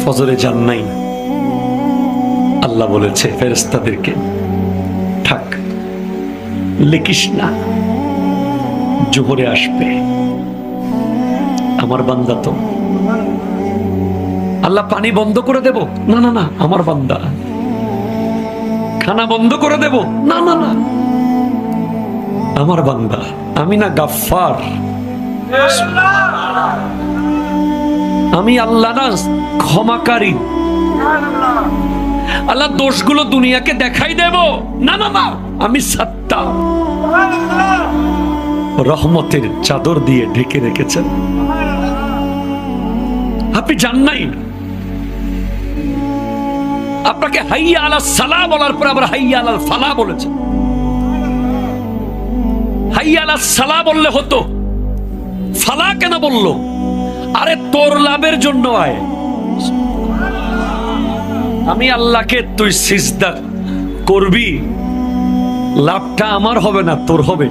ফজরে যান নাই, আল্লাহ বলেছে ফেরেশতাদেরকে, থাক লিখিস না, জোহরে আসবে। আমার বান্দা তো। আল্লাহ পানি বন্ধ করে দেব? না না না, আমার বান্দা। খানা বন্ধ করে দেব? না না না, আমার বান্দা। আমি না গাফফার? আমি আল্লাহ না ক্ষমাকারী? আল্লাহ দোষগুলো দুনিয়াকে দেখাই দেব? না না না, আমি সাত্তার। রহমতের চাদর দিয়ে ঢেকে রেখেছেন। আপনি জান নাই? আপনাকে হাইয়া আলাস সালাহ বলার পর আবার হাইয়া আলাল ফালাহ বলেছেন। হাইয়া আলাস সালাহ বললে হতো, ফালাহ কেন বললো? আরে তোর লাভের জন্য আয়। আমি আল্লাহকে তুই সিজদা করবি, লাভটা আমার হবে না, তোর হবে।